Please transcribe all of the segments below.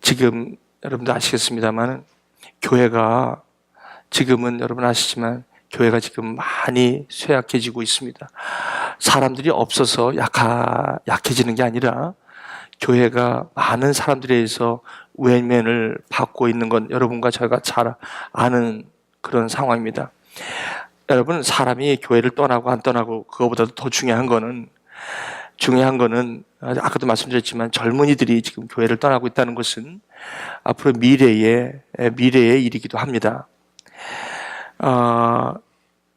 지금 여러분도 아시겠습니다만 교회가 지금은 여러분 아시지만 교회가 지금 많이 쇠약해지고 있습니다. 사람들이 없어서 약해지는 게 아니라 교회가 많은 사람들에 의해서 외면을 받고 있는 건 여러분과 저희가 잘 아는 그런 상황입니다. 여러분, 사람이 교회를 떠나고 안 떠나고 그거보다도 더 중요한 거는 아까도 말씀드렸지만 젊은이들이 지금 교회를 떠나고 있다는 것은 앞으로 미래의 일이기도 합니다.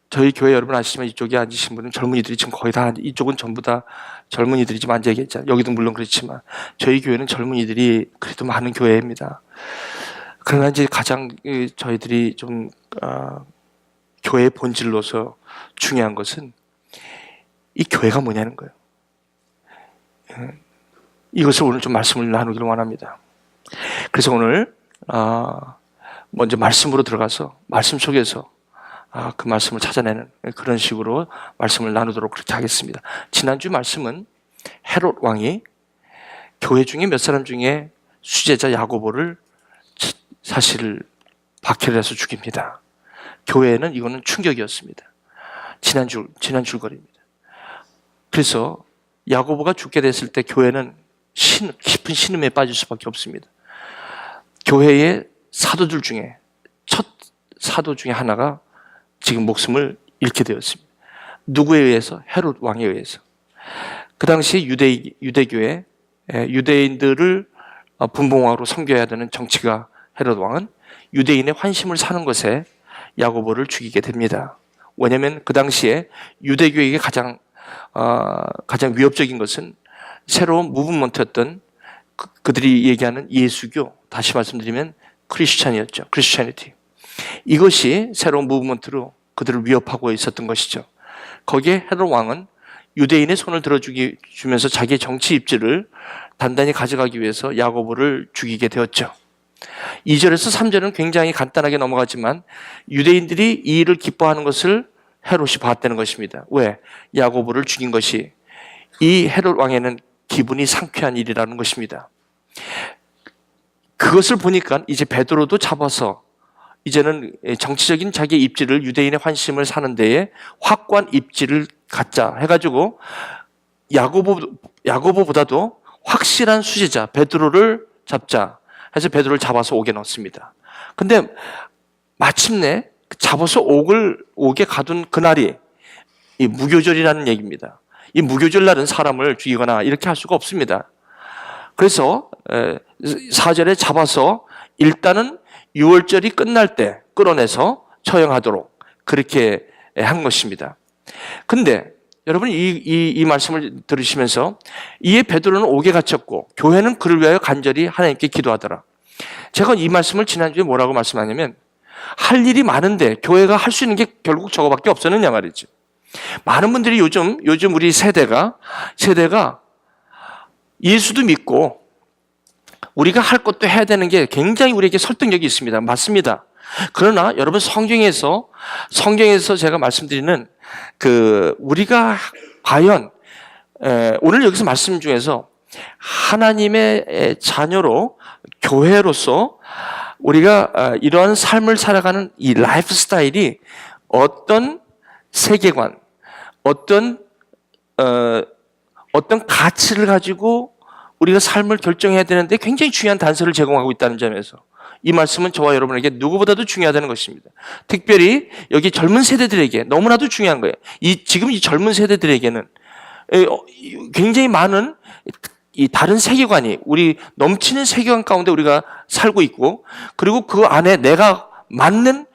저희 교회 여러분 아시지만 이쪽에 앉으신 분은 젊은이들이 지금 거의 다, 이쪽은 전부 다 젊은이들이 지금 앉아 계시잖아요. 여기도 물론 그렇지만 저희 교회는 젊은이들이 그래도 많은 교회입니다. 그러나 이제 가장 저희들이 좀 교회의 본질로서 중요한 것은 이 교회가 뭐냐는 거예요. 이것을 오늘 좀 말씀을 나누기를 원합니다. 그래서 오늘 먼저 말씀으로 들어가서 말씀 속에서 그 말씀을 찾아내는 그런 식으로 말씀을 나누도록 그렇게 하겠습니다. 지난주 말씀은 헤롯 왕이 교회 중에 몇 사람 중에 수제자 야고보를 사실 박해를 해서 죽입니다. 교회에는 이거는 충격이었습니다. 지난 줄거리입니다. 그래서 야고보가 죽게 됐을 때 교회는 깊은 신음에 빠질 수밖에 없습니다. 교회의 사도들 중에 첫 사도 중에 하나가 지금 목숨을 잃게 되었습니다. 누구에 의해서? 헤롯 왕에 의해서. 그 당시 유대교회 유대인들을 분봉왕으로 섬겨야 되는 정치가 헤롯 왕은 유대인의 환심을 사는 것에 야고보를 죽이게 됩니다. 왜냐하면 그 당시에 유대교에게 가장 위협적인 것은 새로운 무브먼트였던 그들이 얘기하는 예수교, 다시 말씀드리면 크리스찬이티. 이것이 새로운 무브먼트로 그들을 위협하고 있었던 것이죠. 거기에 헤롯 왕은 유대인의 손을 들어주면서 자기의 정치 입지를 단단히 가져가기 위해서 야고보를 죽이게 되었죠. 2절에서 3절은 굉장히 간단하게 넘어가지만 유대인들이 이 일을 기뻐하는 것을 헤롯이 봤다는 것입니다. 왜? 야고보를 죽인 것이 이 헤롯 왕에는 기분이 상쾌한 일이라는 것입니다. 그것을 보니까 이제 베드로도 잡아서 이제는 정치적인 자기의 입지를 유대인의 환심을 사는 데에 확고한 입지를 갖자 해가지고 야고보보다도 확실한 수제자 베드로를 잡자 해서 베드로를 잡아서 옥에 넣습니다. 근데 마침내 잡아서 옥에 가둔 그날이 이 무교절이라는 얘기입니다. 이 무교절날은 사람을 죽이거나 이렇게 할 수가 없습니다. 그래서 4절에 잡아서 일단은 6월절이 끝날 때 끌어내서 처형하도록 그렇게 한 것입니다. 근데 여러분 이 말씀을 들으시면서 이에 베드로는 옥에 갇혔고 교회는 그를 위하여 간절히 하나님께 기도하더라. 제가 이 말씀을 지난주에 뭐라고 말씀하냐면 할 일이 많은데 교회가 할 수 있는 게 결국 저거밖에 없었느냐 말이죠. 많은 분들이 요즘 우리 세대가 예수도 믿고 우리가 할 것도 해야 되는 게 굉장히 우리에게 설득력이 있습니다. 맞습니다. 그러나 여러분 성경에서 제가 말씀드리는 우리가 과연 오늘 여기서 말씀 중에서 하나님의 자녀로 교회로서 우리가 이러한 삶을 살아가는 이 라이프 스타일이 어떤 세계관, 어떤 가치를 가지고 우리가 삶을 결정해야 되는데 굉장히 중요한 단서를 제공하고 있다는 점에서 이 말씀은 저와 여러분에게 누구보다도 중요하다는 것입니다. 특별히 여기 젊은 세대들에게 너무나도 중요한 거예요. 지금 이 젊은 세대들에게는 굉장히 많은 이 다른 세계관이 우리 넘치는 세계관 가운데 우리가 살고 있고 그리고 그 안에 내가 맞는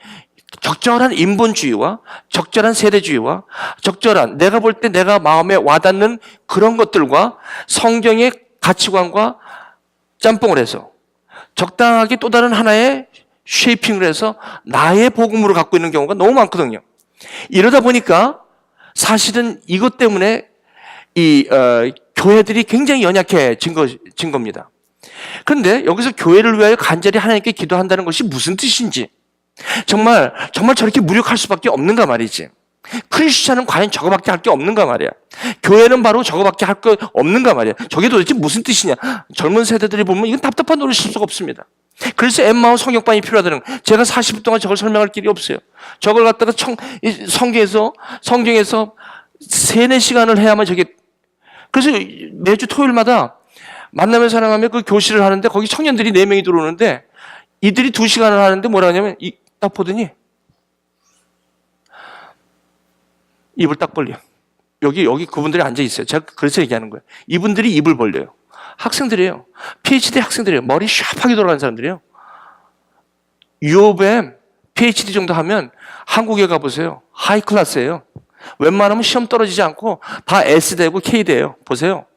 적절한 인본주의와 적절한 세대주의와 적절한 내가 볼 때 내가 마음에 와닿는 그런 것들과 성경의 가치관과 짬뽕을 해서 적당하게 또 다른 하나의 쉐이핑을 해서 나의 복음으로 갖고 있는 경우가 너무 많거든요. 이러다 보니까 사실은 이것 때문에 교회들이 굉장히 연약해진 겁니다. 그런데 여기서 교회를 위하여 간절히 하나님께 기도한다는 것이 무슨 뜻인지 정말 저렇게 무력할 수밖에 없는가 말이지. 크리스찬은 과연 저거밖에 할 게 없는가 말이야. 교회는 바로 저거밖에 할 게 없는가 말이야. 저게 도대체 무슨 뜻이냐. 젊은 세대들이 보면 이건 답답한 노릇일 수가 없습니다. 그래서 엠마오 성경반이 필요하다는 거예요. 제가 40분 동안 저걸 설명할 길이 없어요. 저걸 갖다가 성경에서 3, 4시간을 해야만 저게. 그래서 매주 토요일마다 만나며 사랑하며 그 교실을 하는데 거기 청년들이 4명이 들어오는데 이들이 2시간을 하는데 뭐라 하냐면 딱 보더니 입을 딱 벌려. 여기 그분들이 앉아 있어요. 제가 그래서 얘기하는 거예요. 이분들이 입을 벌려요. 학생들이에요. PhD 학생들이에요. 머리 샤프하게 돌아가는 사람들이에요. UofM PhD 정도 하면 한국에 가보세요. 하이 클래스예요. 웬만하면 시험 떨어지지 않고 다 S대고 K대예요. 보세요.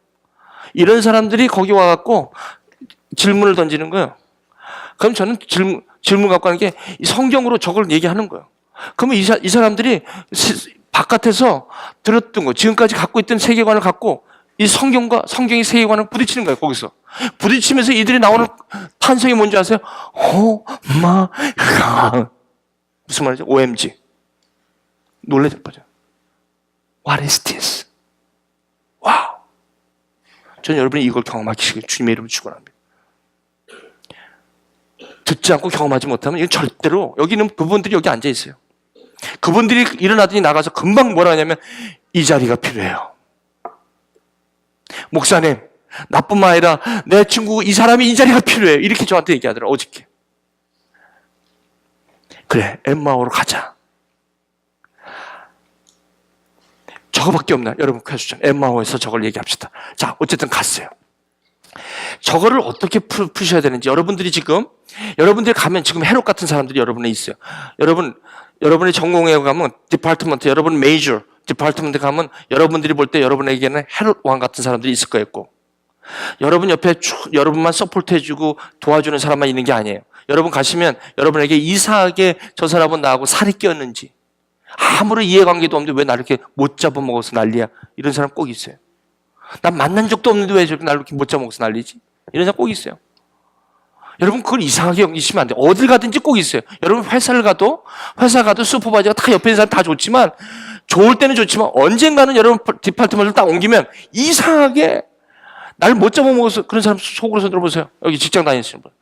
이런 사람들이 거기 와갖고 질문을 던지는 거예요. 그럼 저는 질문 갖고 하는 게 성경으로 저걸 얘기하는 거예요. 그러면 이 사람들이 바깥에서 들었던 거, 지금까지 갖고 있던 세계관을 갖고 이 성경의 세계관을 부딪히는 거예요, 거기서. 부딪히면서 이들이 나오는 탄성이 뭔지 아세요? 오 마이 갓. 무슨 말이죠? OMG. 놀라죠. What is this? 와우. 저는 여러분이 이걸 경험하시길 주님의 이름으로 축원합니다. 듣지 않고 경험하지 못하면 이건 절대로 여기는 그분들이 여기 앉아 있어요. 그분들이 일어나더니 나가서 금방 뭐라 하냐면 이 자리가 필요해요. 목사님, 나뿐만 아니라 내 친구 이 사람이 이 자리가 필요해요. 이렇게 저한테 얘기하더라 어저께. 그래, 엠마오로 가자. 저거밖에 없나? 여러분 퀘스천. 엠마오에서 저걸 얘기합시다. 자, 어쨌든 갔어요. 저거를 어떻게 푸셔야 되는지 여러분들이 가면 지금 헤롯 같은 사람들이 여러분에 있어요. 여러분의 전공에 가면 디파트먼트, 여러분 메이저 디파트먼트 가면 여러분들이 볼 때 여러분에게는 헤롯 왕 같은 사람들이 있을 거였고, 여러분 옆에 여러분만 서포트 해주고 도와주는 사람만 있는 게 아니에요. 여러분 가시면 여러분에게 이상하게 저 사람은 나하고 살이 꼈는지 아무런 이해관계도 없는데 왜 나를 이렇게 못 잡아먹어서 난리야, 이런 사람 꼭 있어요. 난 만난 적도 없는데 왜 저렇게 나를 이렇게 못 잡아먹어서 난리지? 이런 사람 꼭 있어요. 여러분 그걸 이상하게 여기시면 안 돼요. 어딜 가든지 꼭 있어요. 여러분 회사 가도 슈퍼바이저가 다 옆에 있는 사람 다 좋지만, 좋을 때는 좋지만 언젠가는 여러분 디파트먼트를 딱 옮기면 이상하게 날 못 잡아먹어서 그런 사람 속으로 손 들어보세요. 여기 직장 다니시는 분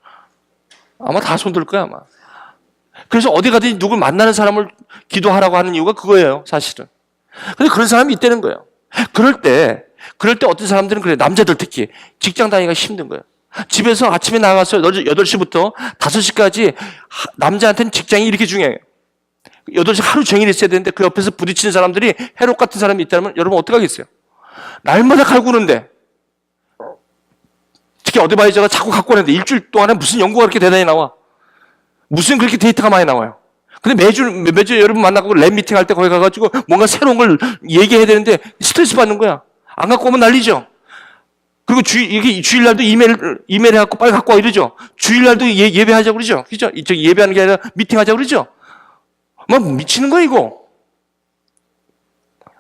아마 다 손 들 거야 아마. 그래서 어디 가든지 누굴 만나는 사람을 기도하라고 하는 이유가 그거예요 사실은. 근데 그런 사람이 있다는 거예요. 그럴 때 어떤 사람들은 그래, 남자들 특히 직장 다니기가 힘든 거예요. 집에서 아침에 나가서 8시부터 5시까지 남자한테는 직장이 이렇게 중요해요. 8시 하루 종일 있어야 되는데 그 옆에서 부딪히는 사람들이 헤롯 같은 사람이 있다면 여러분 어떡하겠어요? 날마다 갈구는데, 특히 어드바이저가 자꾸 갖고 오는데 일주일 동안에 무슨 연구가 그렇게 대단히 나와? 무슨 그렇게 데이터가 많이 나와요? 근데 매주 여러분 만나고 랩 미팅 할 때 거기 가가지고 뭔가 새로운 걸 얘기해야 되는데 스트레스 받는 거야. 안 갖고 오면 난리죠. 그리고 이게 주일날도 이메일 해갖고 빨리 갖고 와 이러죠. 주일날도 예배하자고 그러죠. 그죠? 예배하는 게 아니라 미팅하자고 그러죠. 뭐 미치는 거야 이거.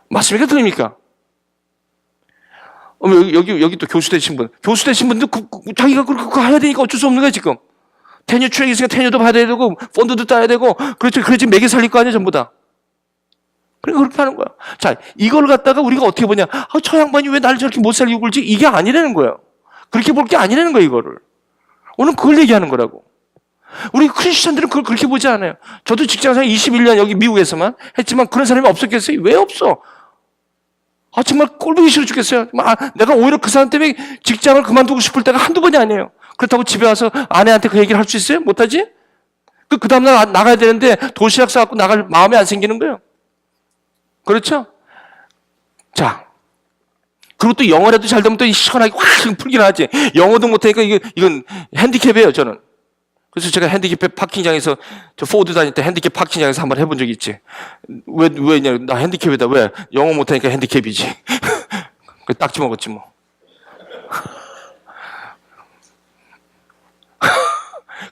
맞습니까? 틀립니까? 여기 또 교수 되신 분도 자기가 그거 해야 되니까 어쩔 수 없는 거야 지금. 테뉴 트랙 있으니까 테뉴도 받아야 되고 펀드도 따야 되고, 그렇지 매개 살릴 거 아니야 전부 다. 그러니까 그렇게 하는 거야. 자, 이걸 갖다가 우리가 어떻게 보냐? 저 양반이 왜 나를 저렇게 못 살리고 굴지? 이게 아니라는 거예요. 그렇게 볼 게 아니라는 거예요, 이거를. 오늘 그걸 얘기하는 거라고. 우리 크리스천들은 그걸 그렇게 보지 않아요. 저도 직장생활 21년 여기 미국에서만 했지만 그런 사람이 없었겠어요? 왜 없어? 정말 꼴보기 싫어 죽겠어요. 내가 오히려 그 사람 때문에 직장을 그만두고 싶을 때가 한두 번이 아니에요. 그렇다고 집에 와서 아내한테 그 얘기를 할 수 있어요? 못하지? 그 다음날 나가야 되는데 도시락 싸갖고 나갈 마음이 안 생기는 거예요. 그렇죠? 자, 그리고 또 영어라도 잘 되면 또 시원하게 확 풀긴 하지. 영어도 못하니까 이건 핸디캡이에요, 저는. 그래서 제가 핸디캡 파킹장에서, 저 포드 다닐 때 핸디캡 파킹장에서 한번 해본 적이 있지. 왜냐, 나 핸디캡이다. 왜? 영어 못하니까 핸디캡이지. 그 딱지 먹었지 뭐.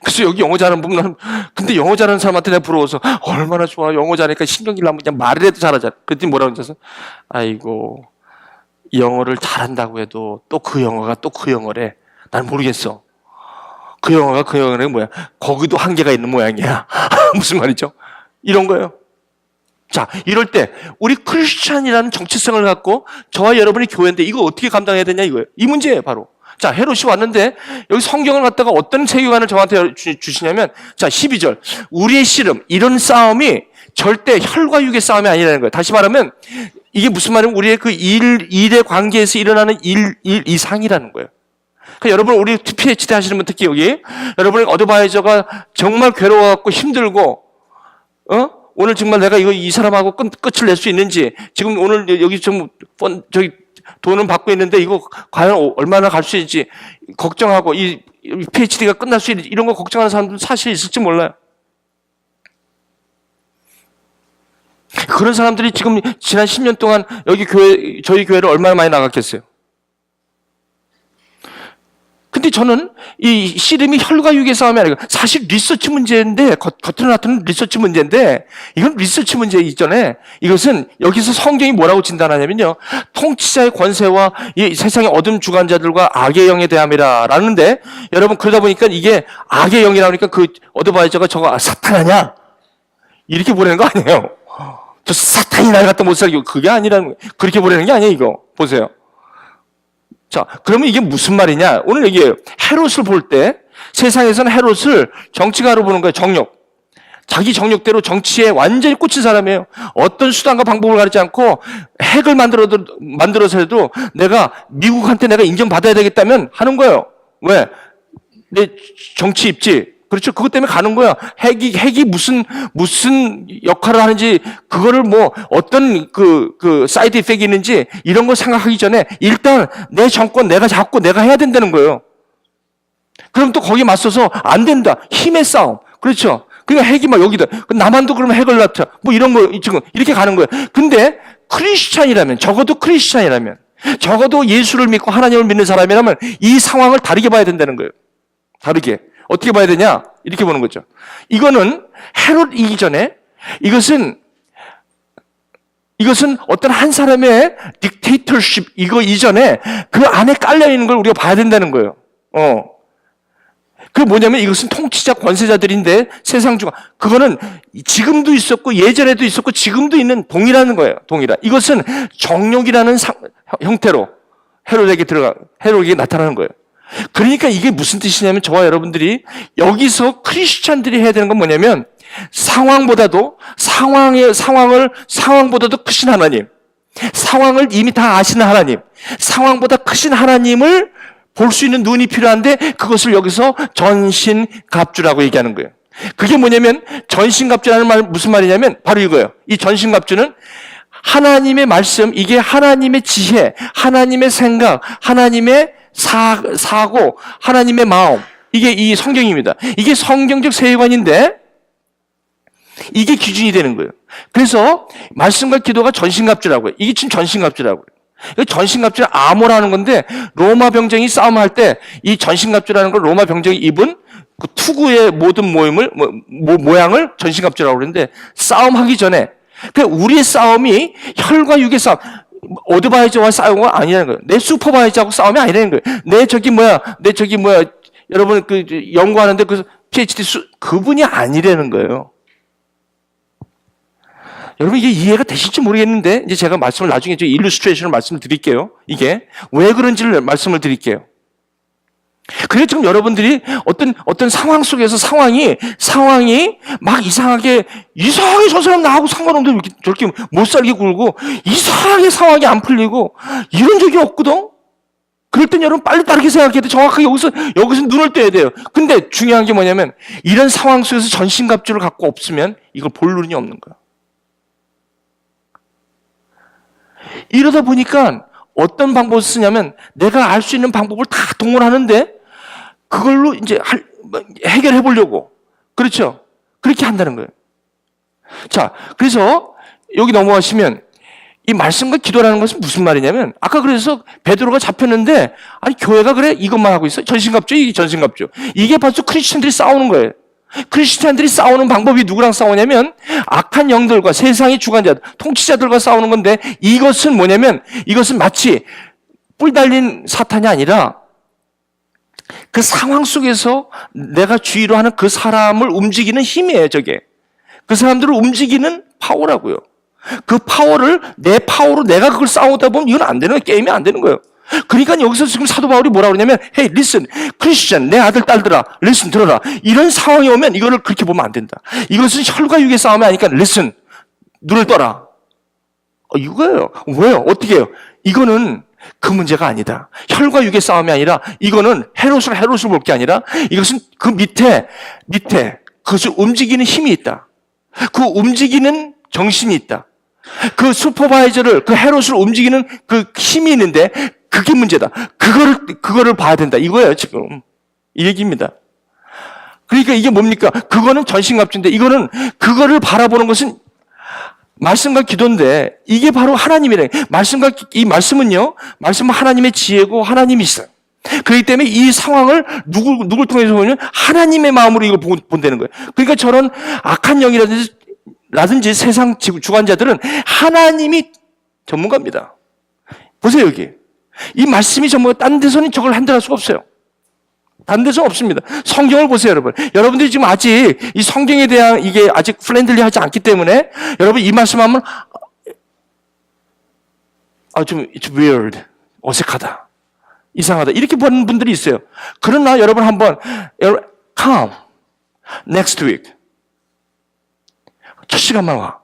그래서 여기 영어 잘하는 분은, 근데 영어 잘하는 사람한테 내가 부러워서 얼마나 좋아. 영어 잘하니까 신경질 나면 그냥 말을 해도 잘하잖아. 그랬더니 뭐라고 하셔서, 아이고, 영어를 잘한다고 해도 또 그 영어가 또 그 영어래. 난 모르겠어. 그 영어가 그 영어는 뭐야? 거기도 한계가 있는 모양이야. 무슨 말이죠? 이런 거예요. 자, 이럴 때 우리 크리스찬이라는 정체성을 갖고 저와 여러분이 교회인데 이거 어떻게 감당해야 되냐 이거예요. 이 문제예요, 바로. 자, 헤롯이 왔는데 여기 성경을 갖다가 어떤 세계관을 저한테 주시냐면, 자, 12절. 우리의 씨름, 이런 싸움이 절대 혈과 육의 싸움이 아니라는 거예요. 다시 말하면 이게 무슨 말이냐면 우리의 그 일의 관계에서 일어나는 일 이상이라는 거예요. 그러니까 여러분, 우리 PhD 하시는 분 특히 여기 여러분의 어드바이저가 정말 괴로워갖고 힘들고, 오늘 정말 내가 이 사람하고 끝을 낼 수 있는지, 지금 오늘 여기 저기 돈은 받고 있는데 이거 과연 얼마나 갈 수 있는지 걱정하고, 이 PhD가 끝날 수 있는지 이런 거 걱정하는 사람도 사실 있을지 몰라요. 그런 사람들이 지금 지난 10년 동안 여기 저희 교회를 얼마나 많이 나갔겠어요. 근데 저는 이 씨름이 혈과 육의 싸움이 아니고 사실 리서치 문제인데, 겉으로 나타나는 리서치 문제인데, 이건 리서치 문제 이전에 이것은 여기서 성경이 뭐라고 진단하냐면요, 통치자의 권세와 이 세상의 어둠 주관자들과 악의 영에 대함이라 라는데, 여러분 그러다 보니까 이게 악의 영이라 하니까 그 어드바이저가 저거 사탄 아니야? 이렇게 보내는 거 아니에요. 저 사탄이 날 갖다 못 살게, 그게 아니라는 거예요. 그렇게 보내는 게 아니에요. 이거 보세요. 자, 그러면 이게 무슨 말이냐? 오늘 얘기해요. 헤롯을 볼 때 세상에서는 헤롯을 정치가로 보는 거예요. 정욕. 자기 정욕대로 정치에 완전히 꽂힌 사람이에요. 어떤 수단과 방법을 가리지 않고 핵을 만들어서라도 내가 미국한테 내가 인정받아야 되겠다면 하는 거예요. 왜? 내 정치 입지. 그렇죠. 그것 때문에 가는 거야. 핵이 무슨 역할을 하는지, 그거를 뭐, 어떤 사이드 이펙이 있는지, 이런 거 생각하기 전에, 일단, 내 정권 내가 잡고 내가 해야 된다는 거예요. 그럼 또 거기에 맞서서, 안 된다. 힘의 싸움. 그렇죠. 그러니까 핵이 막 여기다. 남한도 그러면 핵을 낳자. 뭐 이런 거, 지금, 이렇게 가는 거예요. 근데, 적어도 크리스찬이라면, 적어도 예수를 믿고 하나님을 믿는 사람이라면, 이 상황을 다르게 봐야 된다는 거예요. 다르게. 어떻게 봐야 되냐? 이렇게 보는 거죠. 이거는 헤롯 이전에 이것은 어떤 한 사람의 딕테이터십 이거 이전에 그 안에 깔려 있는 걸 우리가 봐야 된다는 거예요. 그게 뭐냐면 이것은 통치자 권세자들인데 세상 중앙, 그거는 지금도 있었고 예전에도 있었고 지금도 있는 동일한 거예요. 동일한. 이것은 정욕이라는 형태로 헤롯에게 나타나는 거예요. 그러니까 이게 무슨 뜻이냐면, 저와 여러분들이 여기서 크리스찬들이 해야 되는 건 뭐냐면, 상황보다도 크신 하나님, 상황을 이미 다 아시는 하나님, 상황보다 크신 하나님을 볼 수 있는 눈이 필요한데, 그것을 여기서 전신갑주라고 얘기하는 거예요. 그게 뭐냐면, 전신갑주라는 말 무슨 말이냐면 바로 이거예요. 이 전신갑주는 하나님의 말씀, 이게 하나님의 지혜, 하나님의 생각, 하나님의 사고, 하나님의 마음, 이게 이 성경입니다. 이게 성경적 세계관인데 이게 기준이 되는 거예요. 그래서 말씀과 기도가 전신갑주라고 해요. 이게 지금 전신갑주라고 해요. 전신갑주는 암호라는 건데, 로마 병정이 싸움할 때 이 전신갑주라는 걸 로마 병정이 입은 그 투구의 모든 모양을 전신갑주라고 그러는데, 싸움하기 전에, 우리의 싸움이 혈과 육의 싸움, 어드바이저와 싸우는 건 아니라는 거예요. 내 슈퍼바이저하고 싸움이 아니라는 거예요. 내 저기 뭐야, 여러분 연구하는데 그 PhD 그분이 아니라는 거예요. 여러분 이게 이해가 되실지 모르겠는데, 이제 제가 말씀을 나중에 일루스트레이션을 말씀을 드릴게요. 이게 왜 그런지를 말씀을 드릴게요. 그래서 지금 여러분들이 어떤 상황 속에서 상황이 막 이상하게 저 사람 나하고 상관없는데 저렇게 못 살게 굴고 이상하게 상황이 안 풀리고 이런 적이 없거든? 그럴 땐 여러분 빨리 다르게 생각해야 돼. 정확하게 여기서 눈을 떼야 돼요. 근데 중요한 게 뭐냐면, 이런 상황 속에서 전신갑주를 갖고 없으면 이걸 볼 눈이 없는 거야. 이러다 보니까 어떤 방법을 쓰냐면, 내가 알 수 있는 방법을 다 동원하는데 그걸로 이제 해결해 보려고, 그렇죠? 그렇게 한다는 거예요. 자, 그래서 여기 넘어가시면 이 말씀과 기도라는 것은 무슨 말이냐면, 아까 그래서 베드로가 잡혔는데, 아니 교회가 그래 이것만 하고 있어? 전신갑주, 이게 전신갑주. 이게 벌써 크리스천들이 싸우는 거예요. 크리스찬들이 싸우는 방법이 누구랑 싸우냐면, 악한 영들과 세상의 주관자들, 통치자들과 싸우는 건데, 이것은 뭐냐면, 이것은 마치 뿔 달린 사탄이 아니라 그 상황 속에서 내가 주의로 하는 그 사람을 움직이는 힘이에요. 저게 그 사람들을 움직이는 파워라고요. 그 파워를 내 파워로 내가 그걸 싸우다 보면 이건 안 되는 거예요. 게임이 안 되는 거예요. 그러니까 여기서 지금 사도 바울이 뭐라고 그러냐면 Hey, listen, Christian, 내 아들, 딸들아, listen, 들어라. 이런 상황이 오면 이거를 그렇게 보면 안 된다. 이것은 혈과 육의 싸움이 아니니까 listen, 눈을 떠라. 이거예요. 왜요? 어떻게 해요? 이거는 그 문제가 아니다. 혈과 육의 싸움이 아니라 이거는 헤롯을 볼 게 아니라 이것은 그 밑에 그것을 움직이는 힘이 있다. 그 움직이는 정신이 있다. 그 슈퍼바이저를, 그 헤롯을 움직이는 그 힘이 있는데 그게 문제다. 그거를 봐야 된다. 이거예요, 지금. 이 얘기입니다. 그러니까 이게 뭡니까? 그거는 전신갑주인데 이거는 그거를 바라보는 것은 말씀과 기도인데 이게 바로 하나님이래. 이 말씀은요, 말씀은 하나님의 지혜고 하나님이 있어요. 그렇기 때문에 이 상황을 누굴 통해서 보면 하나님의 마음으로 이걸 본다는 거예요. 그러니까 저런 악한 영이라든지 세상 주관자들은 하나님이 전문가입니다. 보세요, 여기. 이 말씀이 전부 딴 데서는 저걸 한다할 수가 없어요. 딴 데서 없습니다. 성경을 보세요, 여러분. 여러분들이 지금 아직 이 성경에 대한 이게 아직 플랜들리하지 않기 때문에 여러분 이 말씀하면 좀 it's weird, 어색하다, 이상하다 이렇게 보는 분들이 있어요. 그러나 여러분 한번 come next week 첫 시간만 와.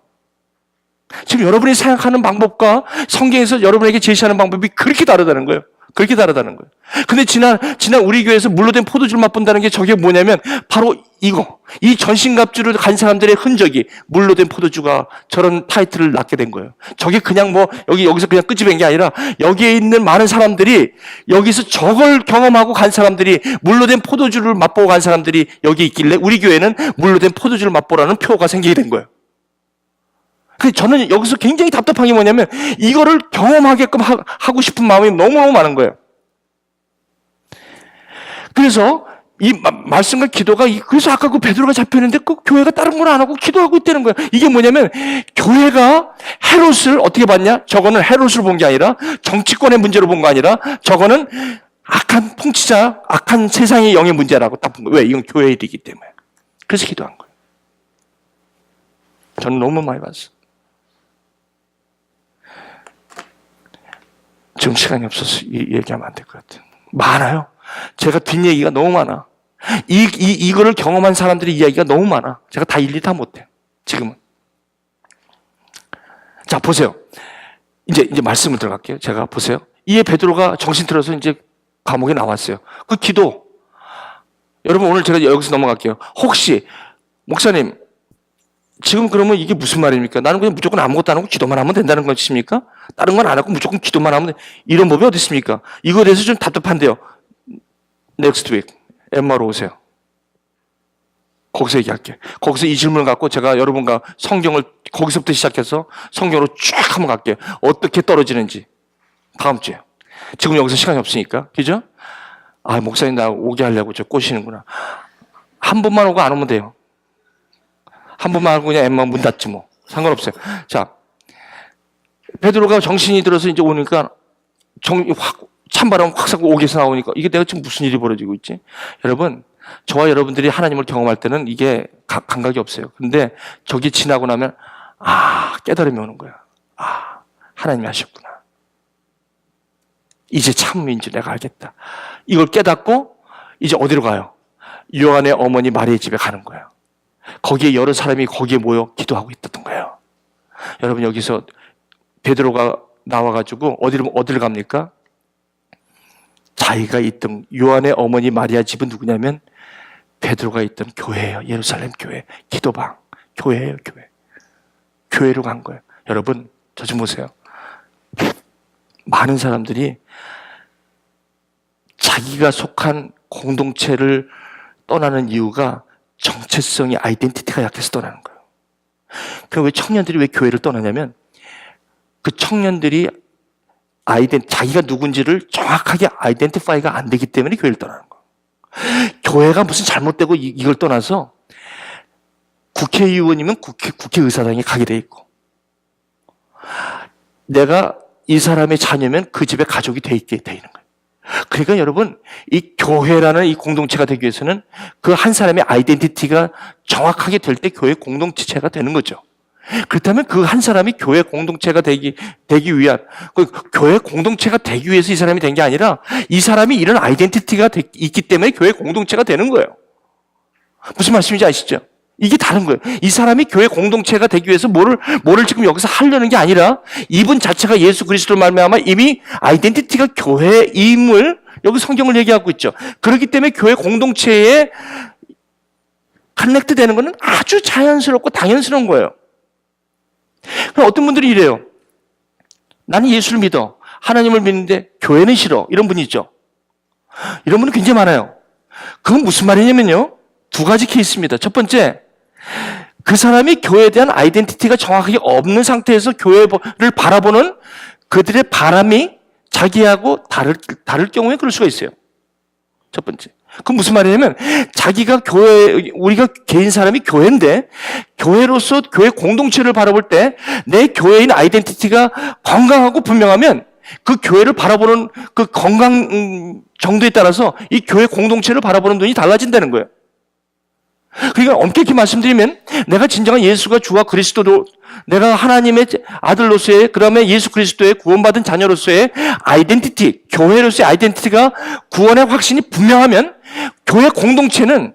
지금 여러분이 생각하는 방법과 성경에서 여러분에게 제시하는 방법이 그렇게 다르다는 거예요. 그렇게 다르다는 거예요. 근데 지난 우리 교회에서 물로 된 포도주를 맛본다는 게 저게 뭐냐면 바로 이거. 이 전신갑주를 간 사람들의 흔적이 물로 된 포도주가 저런 타이틀을 낳게 된 거예요. 저게 그냥 여기서 그냥 끄집은 게 아니라 여기에 있는 많은 사람들이 여기서 저걸 경험하고 간 사람들이 물로 된 포도주를 맛보고 간 사람들이 여기 있길래 우리 교회는 물로 된 포도주를 맛보라는 표가 생기게 된 거예요. 근데 저는 여기서 굉장히 답답한 게 뭐냐면 이거를 경험하게끔 하고 싶은 마음이 너무너무 많은 거예요. 그래서 이 말씀과 기도가 그래서 아까 그 베드로가 잡혔는데 그 교회가 다른 걸 안 하고 기도하고 있다는 거예요. 이게 뭐냐면 교회가 헤롯을 어떻게 봤냐? 저거는 헤롯을 본 게 아니라 정치권의 문제로 본 거 아니라 저거는 악한 통치자, 악한 세상의 영의 문제라고 딱 본 거예요. 왜? 이건 교회의 일이기 때문에. 그래서 기도한 거예요. 저는 너무 많이 봤어요. 지금 시간이 없어서 얘기하면 안 될 것 같아요. 많아요. 제가 뒷얘기가 너무 많아. 이거를 경험한 사람들의 이야기가 너무 많아. 제가 다 일일이 다 못해요. 지금은. 자, 보세요. 이제 말씀을 들어갈게요. 제가 보세요. 이에 베드로가 정신 틀어서 이제 감옥에 나왔어요. 그 기도. 여러분 오늘 제가 여기서 넘어갈게요. 혹시, 목사님, 지금 그러면 이게 무슨 말입니까? 나는 그냥 무조건 아무것도 안 하고 기도만 하면 된다는 것입니까? 다른 건 안 하고 무조건 기도만 하면 이런 법이 어디 있습니까? 이거에 대해서 좀 답답한데요. Next week, 엠마로 오세요. 거기서 얘기할게. 거기서 이 질문을 갖고 제가 여러분과 성경을 거기서부터 시작해서 성경으로 쫙 한번 갈게요. 어떻게 떨어지는지. 다음 주에. 지금 여기서 시간이 없으니까. 그죠? 목사님 나 오게 하려고 저 꼬시는구나. 한 번만 오고 안 오면 돼요. 한 번만 하고 그냥 엠마 문 닫지 뭐. 상관없어요. 자, 베드로가 정신이 들어서 이제 오니까 찬바람 확 쐬고 옥에서 나오니까 이게 내가 지금 무슨 일이 벌어지고 있지? 여러분, 저와 여러분들이 하나님을 경험할 때는 이게 감각이 없어요. 근데 저기 지나고 나면 깨달음이 오는 거야. 하나님이 하셨구나. 이제 참인지 내가 알겠다. 이걸 깨닫고 이제 어디로 가요? 요한의 어머니 마리의 집에 가는 거예요. 거기에 여러 사람이 거기에 모여 기도하고 있었던 거예요. 여러분 여기서 베드로가 나와가지고 어디를 갑니까? 자기가 있던 요한의 어머니 마리아 집은 누구냐면 베드로가 있던 교회예요. 예루살렘 교회, 기도방, 교회예요, 교회. 교회로 간 거예요. 여러분 저 좀 보세요. 많은 사람들이 자기가 속한 공동체를 떠나는 이유가 정체성이 아이덴티티가 약해서 떠나는 거예요. 그럼 왜 청년들이 왜 교회를 떠나냐면 그 청년들이 자기가 누군지를 정확하게 아이덴티파이가 안 되기 때문에 교회를 떠나는 거예요. 교회가 무슨 잘못되고 이걸 떠나서 국회의원이면 국회의사당에 가게 돼 있고 내가 이 사람의 자녀면 그 집에 가족이 돼 있게 돼 있는 거예요. 그러니까 여러분 이 교회라는 이 공동체가 되기 위해서는 그 한 사람의 아이덴티티가 정확하게 될 때 교회 공동체가 되는 거죠. 그렇다면 그 한 사람이 교회 공동체가 되기 위한, 교회 공동체가 되기 위해서 이 사람이 된 게 아니라 이 사람이 이런 아이덴티티가 있기 때문에 교회 공동체가 되는 거예요. 무슨 말씀인지 아시죠? 이게 다른 거예요. 이 사람이 교회 공동체가 되기 위해서 뭐를 지금 여기서 하려는 게 아니라 이분 자체가 예수 그리스도를 말미암아 이미 아이덴티티가 교회임을 여기 성경을 얘기하고 있죠. 그렇기 때문에 교회 공동체에 커넥트 되는 것은 아주 자연스럽고 당연스러운 거예요. 그럼 어떤 분들이 이래요. 나는 예수를 믿어. 하나님을 믿는데 교회는 싫어. 이런 분이 있죠. 이런 분은 굉장히 많아요. 그건 무슨 말이냐면요. 두 가지 케이스입니다. 첫 번째, 그 사람이 교회에 대한 아이덴티티가 정확하게 없는 상태에서 교회를 바라보는 그들의 바람이 자기하고 다를 경우에 그럴 수가 있어요. 첫 번째. 그건 무슨 말이냐면 자기가 우리가 개인 사람이 교회인데 교회로서 교회 공동체를 바라볼 때 내 교회인 아이덴티티가 건강하고 분명하면 그 교회를 바라보는 그 건강 정도에 따라서 이 교회 공동체를 바라보는 눈이 달라진다는 거예요. 그러니까 엄격히 말씀드리면 내가 진정한 예수가 주와 그리스도로 내가 하나님의 아들로서의 그다음에 예수 그리스도의 구원받은 자녀로서의 아이덴티티, 교회로서의 아이덴티티가 구원의 확신이 분명하면 교회 공동체는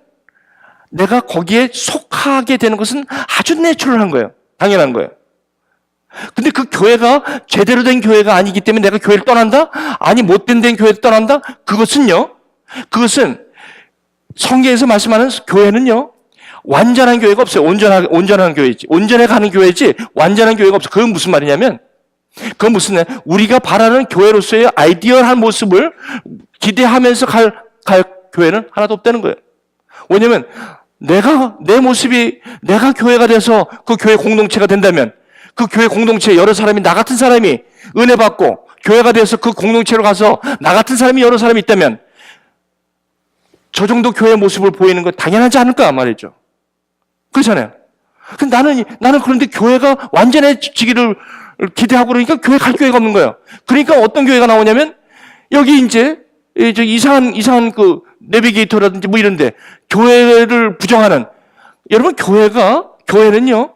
내가 거기에 속하게 되는 것은 아주 내추럴한 거예요. 당연한 거예요. 근데 그 교회가 제대로 된 교회가 아니기 때문에 내가 교회를 떠난다? 아니 못된 교회를 떠난다? 그것은 성경에서 말씀하는 교회는요, 완전한 교회가 없어요. 온전한 교회지. 온전해 가는 교회지, 완전한 교회가 없어요. 그건 무슨 말이냐면, 우리가 바라는 교회로서의 아이디얼한 모습을 기대하면서 갈 교회는 하나도 없다는 거예요. 왜냐면, 내 모습이, 내가 교회가 돼서 그 교회 공동체가 된다면, 그 교회 공동체에 여러 사람이, 나 같은 사람이 은혜 받고, 교회가 돼서 그 공동체로 가서, 나 같은 사람이 여러 사람이 있다면, 저 정도 교회의 모습을 보이는 건 당연하지 않을까 말이죠. 그렇잖아요. 근데 나는 그런데 교회가 완전해지기를 기대하고 그러니까 교회 갈 교회가 없는 거예요. 그러니까 어떤 교회가 나오냐면 여기 이제 이상한 그 내비게이터라든지 뭐 이런데 교회를 부정하는, 여러분 교회는요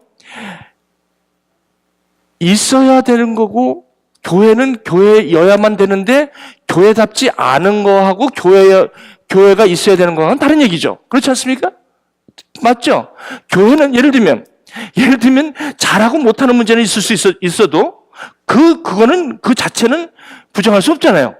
있어야 되는 거고 교회는 교회여야만 되는데 교회답지 않은 거하고 교회가 있어야 되는 거와는 다른 얘기죠. 그렇지 않습니까? 맞죠? 교회는 예를 들면 잘하고 못하는 문제는 있을 수 있어도 그거는 그 자체는 부정할 수 없잖아요.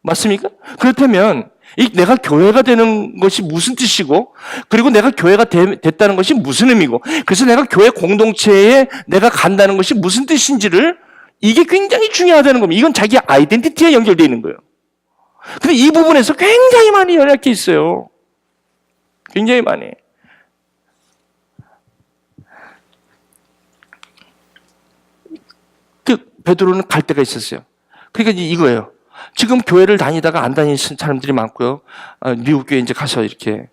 맞습니까? 그렇다면 내가 교회가 되는 것이 무슨 뜻이고, 그리고 내가 교회가 됐다는 것이 무슨 의미고, 그래서 내가 교회 공동체에 내가 간다는 것이 무슨 뜻인지를, 이게 굉장히 중요하다는 겁니다. 이건 자기 아이덴티티에 연결되어 있는 거예요. 근데 이 부분에서 굉장히 많이 연약해 있어요. 굉장히 많이. 베드로는 갈 때가 있었어요. 그러니까 이거예요. 지금 교회를 다니다가 안 다니는 사람들이 많고요. 미국 교회 이제 가서 이렇게,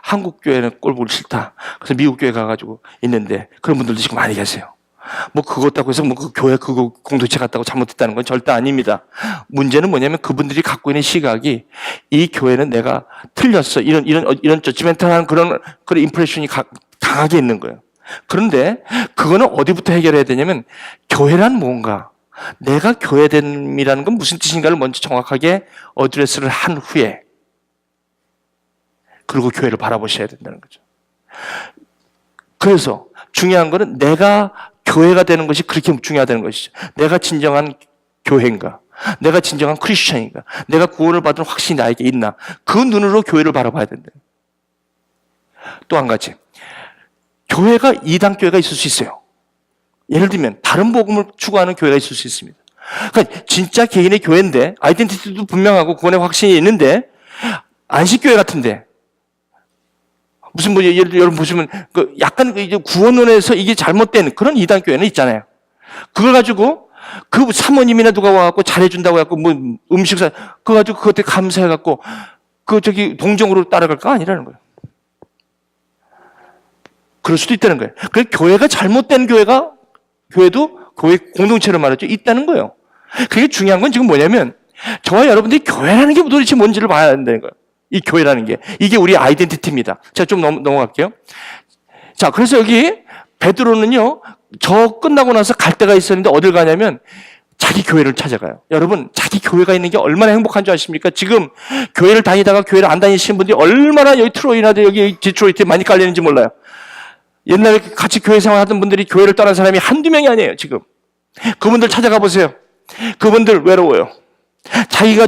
한국 교회는 꼴 보기 싫다. 그래서 미국 교회 가가지고 있는데 그런 분들도 지금 많이 계세요. 뭐 그것다고 해서 그 교회 그거 공동체 갔다고 잘못했다는 건 절대 아닙니다. 문제는 뭐냐면 그분들이 갖고 있는 시각이 이 교회는 내가 틀렸어. 이런 저지멘탈한 그런 임프레션이 강하게 있는 거예요. 그런데 그거는 어디부터 해결해야 되냐면 교회란 뭔가, 내가 교회됨이라는 건 무슨 뜻인가를 먼저 정확하게 어드레스를 한 후에 그리고 교회를 바라보셔야 된다는 거죠. 그래서 중요한 거는 내가 교회가 되는 것이 그렇게 중요하다는 것이죠. 내가 진정한 교회인가? 내가 진정한 크리스천인가? 내가 구원을 받은 확신이 나에게 있나? 그 눈으로 교회를 바라봐야 된다. 또 한 가지. 교회가 이단 교회가 있을 수 있어요. 예를 들면 다른 복음을 추구하는 교회가 있을 수 있습니다. 그러니까 진짜 개인의 교회인데 아이덴티티도 분명하고 구원의 확신이 있는데 안식교회 같은데 무슨 예를 들어 여러분 보시면 약간 이제 구원론에서 이게 잘못된 그런 이단 교회는 있잖아요. 그걸 가지고 그 사모님이나 누가 와갖고 잘해준다고 해갖고 뭐 음식사 그거 가지고 그것에 감사해갖고 동정으로 따라갈까 아니라는 거예요. 그럴 수도 있다는 거예요. 그 교회가 잘못된 교회도 교회 공동체로 말하죠. 있다는 거예요. 그게 중요한 건 지금 뭐냐면 저와 여러분들이 교회라는 게 도대체 뭔지를 봐야 된다는 거예요. 이 교회라는 게. 이게 우리 아이덴티티입니다. 자, 좀 넘어갈게요. 자, 그래서 여기 베드로는요, 저 끝나고 나서 갈 데가 있었는데 어딜 가냐면 자기 교회를 찾아가요. 여러분, 자기 교회가 있는 게 얼마나 행복한 줄 아십니까? 지금 교회를 다니다가 교회를 안 다니시는 분들이 얼마나 여기 트로이나 여기 디트로이트에 많이 깔리는지 몰라요. 옛날에 같이 교회 생활하던 분들이 교회를 떠난 사람이 한두 명이 아니에요, 지금. 그분들 찾아가 보세요. 그분들 외로워요. 자기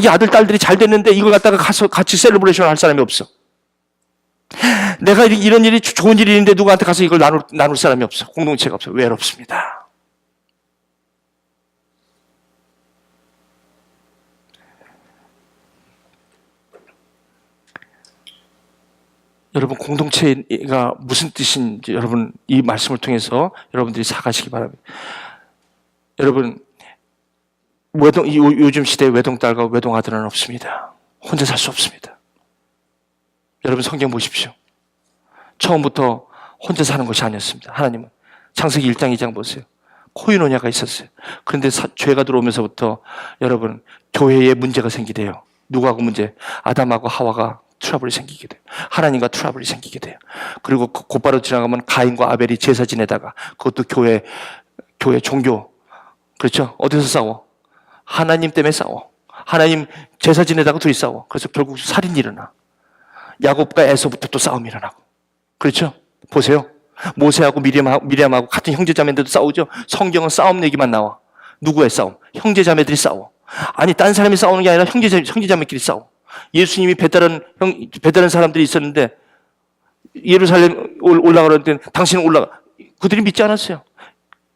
아들, 딸들이 잘 됐는데 이걸 갖다가 가서 같이 셀러브레이션 할 사람이 없어. 내가 이런 일이 좋은 일인데 누구한테 가서 이걸 나눌 사람이 없어. 공동체가 없어. 외롭습니다. 여러분, 공동체가 무슨 뜻인지 여러분 이 말씀을 통해서 여러분들이 사가시기 바랍니다. 여러분, 요즘 시대에 외동딸과 외동아들은 없습니다. 혼자 살 수 없습니다. 여러분, 성경 보십시오. 처음부터 혼자 사는 것이 아니었습니다. 하나님은 창세기 1장 2장 보세요. 코이노냐가 있었어요. 그런데 죄가 들어오면서부터 여러분, 교회에 문제가 생기대요. 누구하고 문제? 아담하고 하와가 트러블이 생기게 돼요. 하나님과 트러블이 생기게 돼요. 그리고 곧바로 지나가면 가인과 아벨이 제사 지내다가 그것도 교회 종교. 그렇죠? 어디서 싸워? 하나님 때문에 싸워. 하나님 제사 지내다가 둘이 싸워. 그래서 결국 살인이 일어나. 야곱과 에서부터 또 싸움이 일어나고. 그렇죠? 보세요. 모세하고 미리암하고 같은 형제자매인데도 싸우죠? 성경은 싸움 얘기만 나와. 누구의 싸움? 형제자매들이 싸워. 아니, 딴 사람이 싸우는 게 아니라 형제자매끼리 싸워. 예수님이 배달한 사람들이 있었는데 예루살렘 올라가는 때 당신은 올라가. 그들이 믿지 않았어요.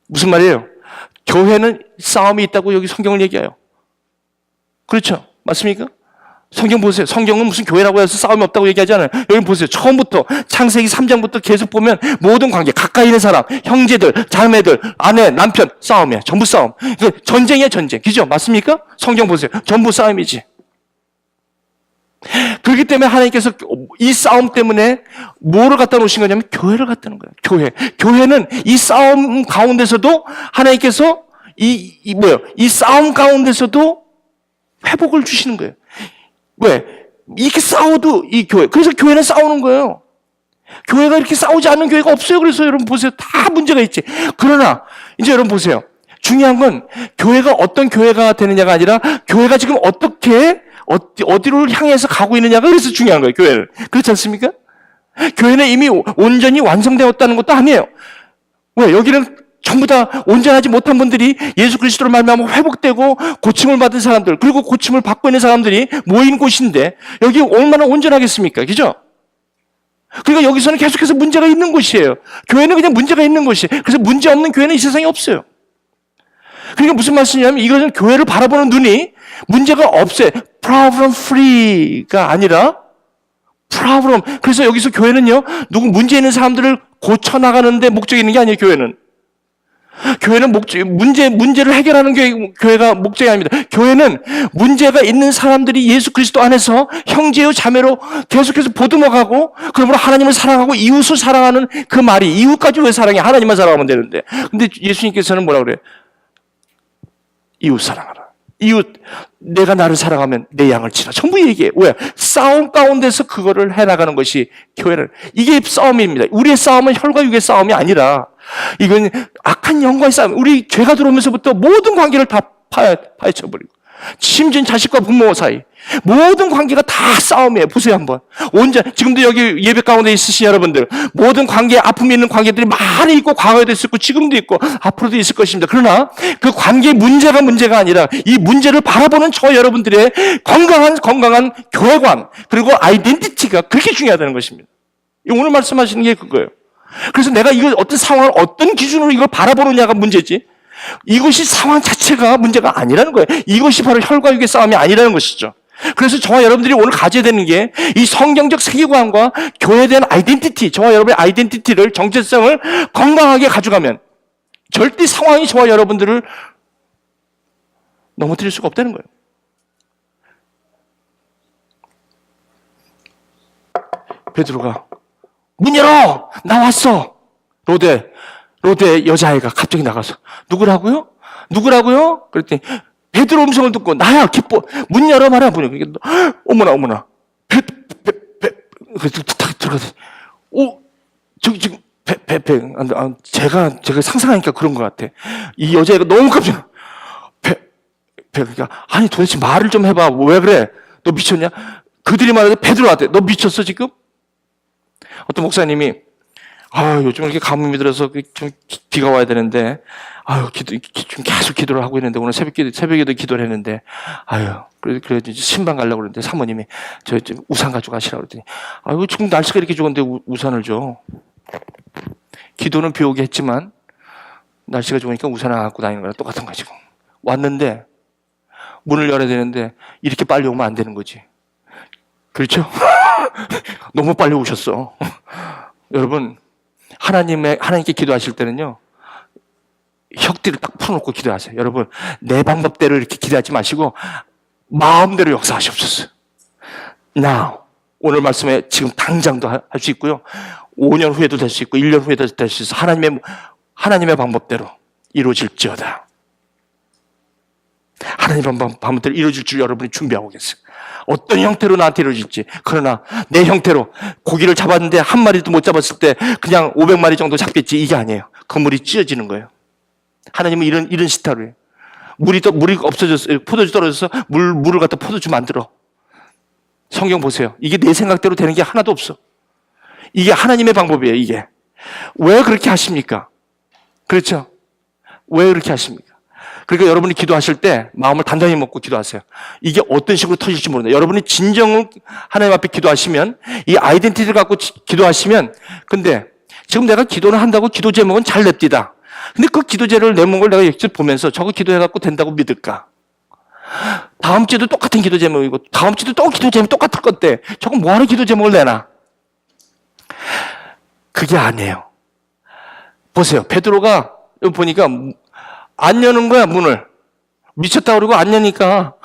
무슨 말이에요? 교회는 싸움이 있다고 여기 성경을 얘기해요. 그렇죠? 맞습니까? 성경 보세요. 성경은 무슨 교회라고 해서 싸움이 없다고 얘기하지 않아요. 여기 보세요. 처음부터 창세기 3장부터 계속 보면 모든 관계, 가까이 있는 사람, 형제들, 자매들, 아내, 남편, 싸움이야. 전부 싸움. 전쟁이야, 전쟁. 그죠? 맞습니까? 성경 보세요. 전부 싸움이지. 그렇기 때문에 하나님께서 이 싸움 때문에 뭐를 갖다 놓으신 거냐면 교회를 갖다 놓은 거예요. 교회는 이 싸움 가운데서도 하나님께서 이 싸움 가운데서도 회복을 주시는 거예요. 왜? 이렇게 싸워도 이 교회. 그래서 교회는 싸우는 거예요. 교회가 이렇게 싸우지 않는 교회가 없어요. 그래서 여러분 보세요. 다 문제가 있지. 그러나 이제 여러분 보세요. 중요한 건 교회가 어떤 교회가 되느냐가 아니라 교회가 지금 어디로 향해서 가고 있느냐가 그래서 중요한 거예요. 교회는. 그렇지 않습니까? 교회는 이미 온전히 완성되었다는 것도 아니에요. 왜? 여기는 전부 다 온전하지 못한 분들이 예수 그리스도로 말미암아 회복되고 고침을 받은 사람들, 그리고 고침을 받고 있는 사람들이 모인 곳인데 여기 얼마나 온전하겠습니까? 그죠? 그러니까 여기서는 계속해서 문제가 있는 곳이에요. 교회는 그냥 문제가 있는 곳이에요. 그래서 문제 없는 교회는 이 세상에 없어요. 그러니까 무슨 말씀이냐면 이것은 교회를 바라보는 눈이 문제가 없어요. problem free가 아니라 problem. 그래서 여기서 교회는요, 누구 문제 있는 사람들을 고쳐나가는데 목적이 있는 게 아니에요, 교회는. 교회는 문제를 해결하는 교회가 목적이 아닙니다. 교회는 문제가 있는 사람들이 예수 그리스도 안에서 형제요 자매로 계속해서 보듬어가고, 그러므로 하나님을 사랑하고 이웃을 사랑하는 그 말이, 이웃까지 왜 사랑해? 하나님만 사랑하면 되는데. 근데 예수님께서는 뭐라 그래요? 이웃 사랑하라. 이웃, 내가 나를 사랑하면 내 양을 치라. 전부 얘기해. 왜? 싸움 가운데서 그거를 해나가는 것이 교회는. 이게 싸움입니다. 우리의 싸움은 혈과 육의 싸움이 아니라 이건 악한 영과의 싸움. 우리 죄가 들어오면서부터 모든 관계를 다 파헤쳐버리고, 심지어 자식과 부모 사이 모든 관계가 다 싸움이에요. 보세요 한번. 지금도 여기 예배 가운데 있으신 여러분들, 모든 관계에 아픔이 있는 관계들이 많이 있고, 과거에도 있었고 지금도 있고 앞으로도 있을 것입니다. 그러나 그 관계의 문제가 아니라 이 문제를 바라보는 저 여러분들의 건강한 교회관, 그리고 아이덴티티가 그렇게 중요하다는 것입니다. 오늘 말씀하시는 게 그거예요. 그래서 내가 이걸 어떤 상황을 어떤 기준으로 이걸 바라보느냐가 문제지, 이것이 상황 자체가 문제가 아니라는 거예요. 이것이 바로 혈과 육의 싸움이 아니라는 것이죠. 그래서 저와 여러분들이 오늘 가져야 되는 게 이 성경적 세계관과 교회에 대한 아이덴티티, 저와 여러분의 아이덴티티를, 정체성을 건강하게 가져가면 절대 상황이 저와 여러분들을 넘어뜨릴 수가 없다는 거예요. 베드로가 문 열어! 나 왔어! 로데 여자아이가 갑자기 나가서 누구라고요? 그랬더니 베드로 음성을 듣고 나야 기뻐 문 열어 말아. 어머나 그래서 탁 들어가서 저기 지금 제가 상상하니까 그런 것 같아. 이 여자애가 너무 깜짝, 그러니까, 아니, 도대체 말을 좀 해봐. 왜 그래? 너 미쳤냐? 그들이 말하되 베드로한테, 너 미쳤어, 지금? 어떤 목사님이, 요즘 이렇게 가뭄이 들어서 좀 비가 와야 되는데, 좀 계속 기도를 하고 있는데, 오늘 새벽에도 기도를 했는데, 그래, 신방 가려고 그러는데, 사모님이, 좀 우산 가져가시라고 그랬더니, 지금 날씨가 이렇게 좋은데 우산을 줘. 기도는 비 오게 했지만, 날씨가 좋으니까 우산을 안 갖고 다니는 거랑 똑같은 거지. 왔는데, 문을 열어야 되는데, 이렇게 빨리 오면 안 되는 거지. 그렇죠? 너무 빨리 오셨어. 여러분, 하나님께 기도하실 때는요, 혁띠를 딱 풀어놓고 기도하세요. 여러분, 내 방법대로 이렇게 기도하지 마시고, 마음대로 역사하시옵소서. Now. 오늘 말씀에 지금 당장도 할 수 있고요. 5년 후에도 될 수 있고, 1년 후에도 될 수 있어. 하나님의 방법대로 이루어질지어다. 하나님의 방법대로 이루어질 줄 여러분이 준비하고 계세요. 어떤 형태로 나한테 이루어질지. 그러나 내 형태로 고기를 잡았는데 한 마리도 못 잡았을 때 그냥 500마리 정도 잡겠지. 이게 아니에요. 그 물이 찢어지는 거예요. 하나님은 이런 시타로예요. 물이 없어졌어요. 포도주 떨어져서 물을 갖다 포도주 만들어. 성경 보세요. 이게 내 생각대로 되는 게 하나도 없어. 이게 하나님의 방법이에요, 이게. 왜 그렇게 하십니까? 그렇죠? 왜 그렇게 하십니까? 그러니까 여러분이 기도하실 때 마음을 단단히 먹고 기도하세요. 이게 어떤 식으로 터질지 모른다. 여러분이 진정을 하나님 앞에 기도하시면, 이 아이덴티티를 갖고 기도하시면, 근데 지금 내가 기도를 한다고 기도 제목은 잘 냅디다. 근데 그 기도 제목을 내가 역시 보면서 저거 기도해갖고 된다고 믿을까? 다음 주에도 똑같은 기도 제목이고, 다음 주에도 또 기도 제목 똑같을 건데, 저거 뭐하러 기도 제목을 내나? 그게 아니에요. 보세요. 베드로가 여기 보니까 안 여는 거야, 문을. 미쳤다 그러고 안 여니까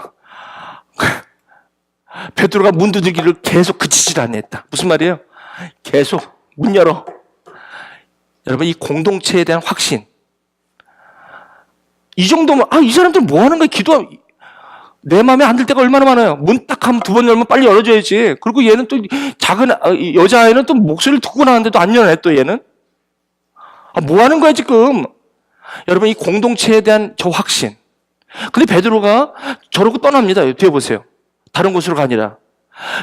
베드로가 문 두들기를 계속 그치질 않았다. 무슨 말이에요? 계속 문 열어. 여러분, 이 공동체에 대한 확신. 이 정도면, 이 사람들 뭐 하는 거야? 내 마음에 안 들 때가 얼마나 많아요. 문 딱 하면 2번 열면 빨리 열어줘야지. 그리고 얘는 또 여자아이는 또 목소리를 듣고 나왔는데도 안 열네, 또 얘는. 뭐 하는 거야, 지금? 여러분, 이 공동체에 대한 저 확신. 근데 베드로가 저러고 떠납니다. 뒤에 보세요. 다른 곳으로 가니라.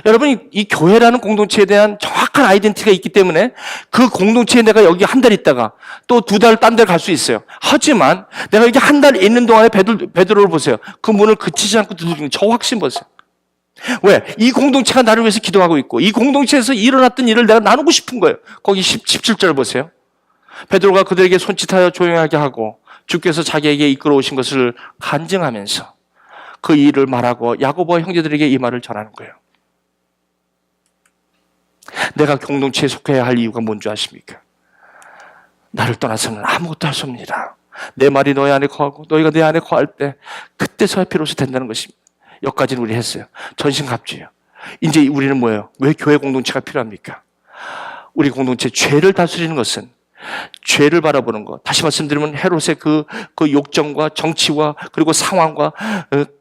여러분, 이 교회라는 공동체에 대한 정확한 아이덴티티가 있기 때문에 그 공동체에 내가 여기 한 달 있다가 또 2달 딴 데 갈 수 있어요. 하지만 내가 여기 한 달 있는 동안에 베드로를 보세요. 그 문을 그치지 않고 두드리는 저 확신 보세요. 왜? 이 공동체가 나를 위해서 기도하고 있고, 이 공동체에서 일어났던 일을 내가 나누고 싶은 거예요. 거기 17절 보세요. 베드로가 그들에게 손짓하여 조용하게 하고 주께서 자기에게 이끌어 오신 것을 간증하면서 그 일을 말하고 야고보와 형제들에게 이 말을 전하는 거예요. 내가 공동체에 속해야 할 이유가 뭔지 아십니까? 나를 떠나서는 아무것도 할 수 없습니다. 내 말이 너희 안에 거하고 너희가 내 안에 거할 때 그때서야 비로소 된다는 것입니다. 여기까지는 우리 했어요. 전신갑주예요. 이제 우리는 뭐예요? 왜 교회 공동체가 필요합니까? 우리 공동체 죄를 다스리는 것은 죄를 바라보는 것. 다시 말씀드리면 헤롯의 그 욕정과 정치와 그리고 상황과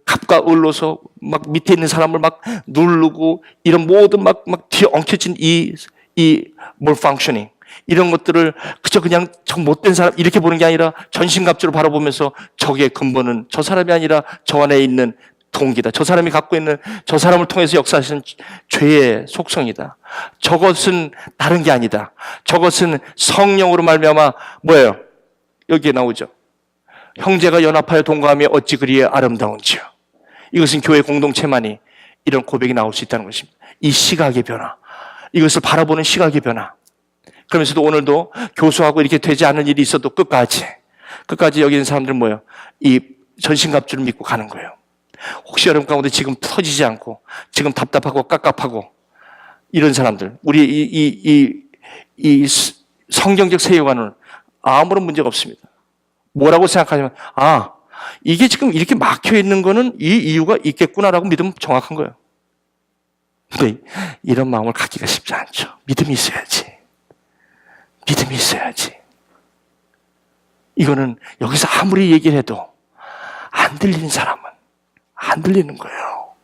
갑과 을로서 막 밑에 있는 사람을 막 누르고 이런 모든 막 뒤에 엉켜진 이 malfunctioning 이런 것들을 그냥 저 못된 사람 이렇게 보는 게 아니라 전신갑주로 바라보면서 적의 근본은 저 사람이 아니라 저 안에 있는 동기다. 저 사람이 갖고 있는 저 사람을 통해서 역사하시는 죄의 속성이다. 저것은 다른 게 아니다. 저것은 성령으로 말미암아 뭐예요? 여기에 나오죠. 형제가 연합하여 동거하며 어찌 그리에 아름다운지요. 이것은 교회 공동체만이 이런 고백이 나올 수 있다는 것입니다. 이 시각의 변화. 이것을 바라보는 시각의 변화. 그러면서도 오늘도 교수하고 이렇게 되지 않는 일이 있어도 끝까지 여기 있는 사람들은 뭐예요? 이 전신갑주를 믿고 가는 거예요. 혹시 여러분 가운데 지금 터지지 않고 지금 답답하고 깝깝하고 이런 사람들, 우리 이 성경적 세계관은 아무런 문제가 없습니다. 뭐라고 생각하냐면 이게 지금 이렇게 막혀 있는 거는 이 이유가 있겠구나라고 믿으면 정확한 거예요. 근데 이런 마음을 갖기가 쉽지 않죠. 믿음이 있어야지. 믿음이 있어야지. 이거는 여기서 아무리 얘기를 해도 안 들리는 사람은 안 들리는 거예요.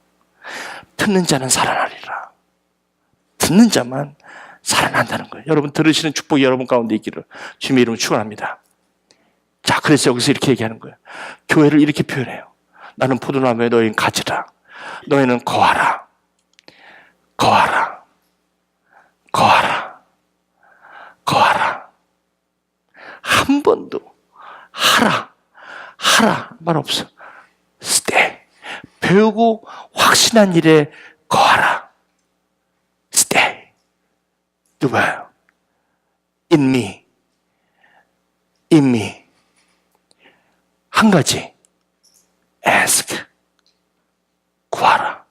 듣는 자는 살아나리라. 듣는 자만 살아난다는 거예요. 여러분 들으시는 축복이 여러분 가운데 있기를 주님의 이름으로 축원합니다. 자, 그래서 여기서 이렇게 얘기하는 거예요. 교회를 이렇게 표현해요. 나는 포도나무에 너희는 가지라. 너희는 거하라. 거하라. 거하라. 거하라. 한 번도 하라. 하라 말 없어. stay. 배우고 확신한 일에 거하라. stay. 누가요? in me. in me. 한 가지. ask. 구하라.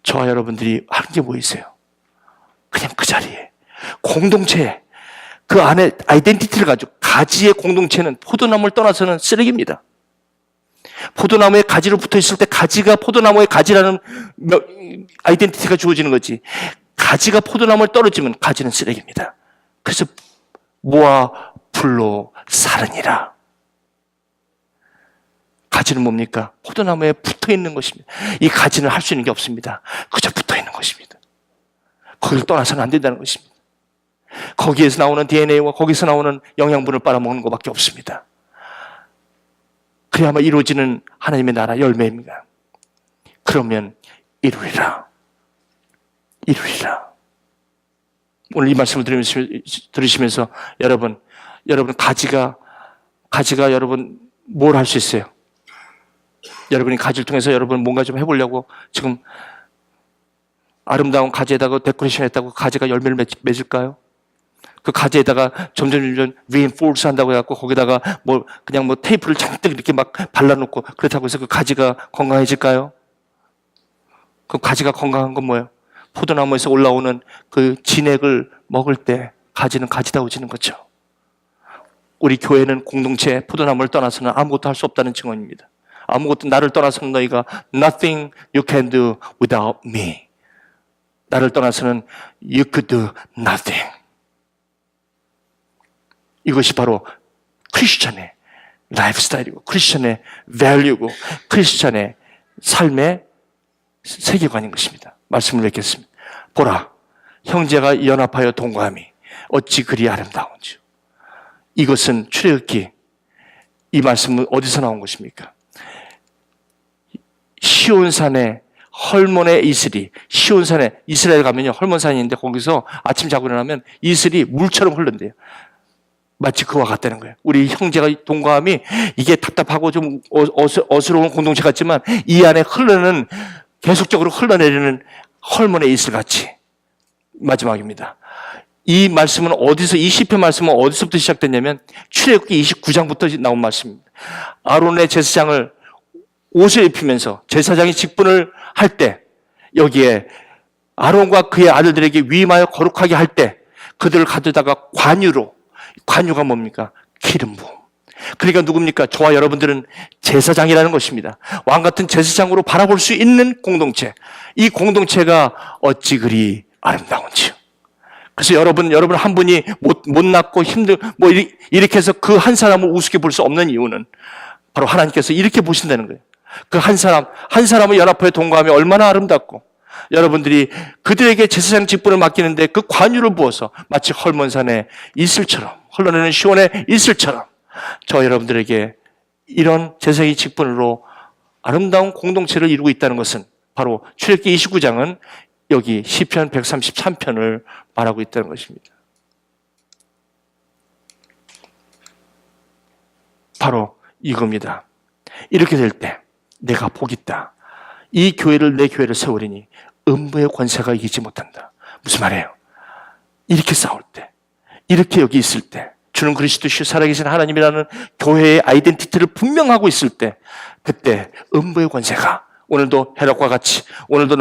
저와 여러분들이 하는 게 뭐 있어요? 그냥 그 자리에 공동체 그 안에 아이덴티티를 가지고 가지의 공동체는 포도나무를 떠나서는 쓰레기입니다. 포도나무에 가지로 붙어 있을 때 가지가 포도나무의 가지라는 아이덴티티가 주어지는 거지. 가지가 포도나무에 떨어지면 가지는 쓰레기입니다. 그래서 모아 불로 사르니라. 가지는 뭡니까? 포도나무에 붙어 있는 것입니다. 이 가지는 할 수 있는 게 없습니다. 그저 붙어 있는 것입니다. 거기를 떠나서는 안 된다는 것입니다. 거기에서 나오는 DNA와 거기서 나오는 영양분을 빨아먹는 것밖에 없습니다. 그래야만 이루어지는 하나님의 나라 열매입니다. 그러면 이루리라. 이루리라. 오늘 이 말씀을 들으시면서 여러분 가지가 여러분 뭘 할 수 있어요? 여러분이 가지를 통해서 여러분 뭔가 좀 해보려고 지금 아름다운 가지에다가 데코레이션 했다고 가지가 열매를 맺을까요? 그 가지에다가 점점 reinforce 한다고 해갖고 거기다가 그냥 테이프를 잔뜩 이렇게 막 발라놓고 그렇다고 해서 그 가지가 건강해질까요? 그 가지가 건강한 건 뭐예요? 포도나무에서 올라오는 그 진액을 먹을 때 가지는 가지다워지는 거죠. 우리 교회는 공동체 포도나무를 떠나서는 아무것도 할 수 없다는 증언입니다. 아무것도 나를 떠나서는 너희가 nothing you can do without me. 나를 떠나서는 you could do nothing. 이것이 바로 크리스천의 라이프 스타일이고 크리스천의 밸류고 크리스천의 삶의 세계관인 것입니다. 말씀을 맺겠습니다. 보라, 형제가 연합하여 동거함이 어찌 그리 아름다운지. 이것은 출애굽기 이 말씀은 어디서 나온 것입니까? 시온산의 헐몬의 이슬이 시온산에 이스라엘 가면요 헐몬산이 있는데 거기서 아침 자고 일어나면 이슬이 물처럼 흐른대요. 마치 그와 같다는 거예요. 우리 형제가 동거함이 이게 답답하고 좀 어스러운 공동체 같지만 이 안에 계속적으로 흘러내리는 헐몬의 이슬 같이. 마지막입니다. 이 말씀은 이 시편 말씀은 어디서부터 시작됐냐면 출애굽기 29장부터 나온 말씀입니다. 아론의 제사장을 옷을 입히면서 제사장이 직분을 할 때 여기에 아론과 그의 아들들에게 위임하여 거룩하게 할 때 그들을 가져다가 관유가 뭡니까? 기름 부음. 그러니까 누굽니까? 저와 여러분들은 제사장이라는 것입니다. 왕 같은 제사장으로 바라볼 수 있는 공동체. 이 공동체가 어찌 그리 아름다운지요. 그래서 여러분 한 분이 못났고 이렇게 해서 그 한 사람을 우습게 볼 수 없는 이유는 바로 하나님께서 이렇게 보신다는 거예요. 그 한 사람을 연합하여 동거하며 얼마나 아름답고 여러분들이 그들에게 제사장 직분을 맡기는데 그 관유를 부어서 마치 헐몬산의 이슬처럼 흘러내는 시온의 이슬처럼 저 여러분들에게 이런 제사장의 직분으로 아름다운 공동체를 이루고 있다는 것은 바로 출애굽기 29장은 여기 시편 133편을 말하고 있다는 것입니다. 바로 이겁니다. 이렇게 될 때 내가 복 있다. 이 교회를 내 교회를 세우리니 음부의 권세가 이기지 못한다. 무슨 말이에요? 이렇게 싸울 때, 이렇게 여기 있을 때, 주는 그리스도시요 살아계신 하나님이라는 교회의 아이덴티티를 분명하고 있을 때, 그때 음부의 권세가 오늘도 헤롯과 같이, 오늘도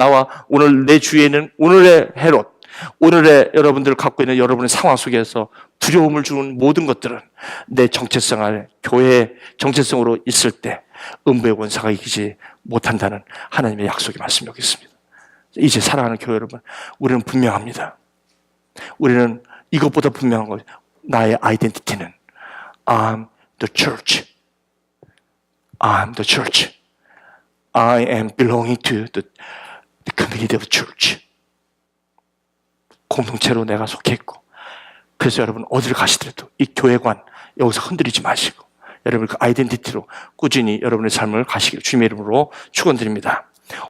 오늘 내 주위에는 오늘의 헤롯, 오늘의 여러분들을 갖고 있는 여러분의 상황 속에서 두려움을 주는 모든 것들은 내 정체성 안에 교회의 정체성으로 있을 때 음부의 권세가 이기지 못한다는 하나님의 약속의 말씀이 여기 있습니다. 이제 사랑하는 교회 여러분, 우리는 분명합니다. 우리는 이것보다 분명한 것, 나의 아이덴티티는 I'm the church. I'm the church. I am belonging to the community of church. 공동체로 내가 속해 있고, 그래서 여러분 어디를 가시더라도 이 교회관 여기서 흔들리지 마시고 여러분 그 아이덴티티로 꾸준히 여러분의 삶을 가시길 주님의 이름으로 축원드립니다.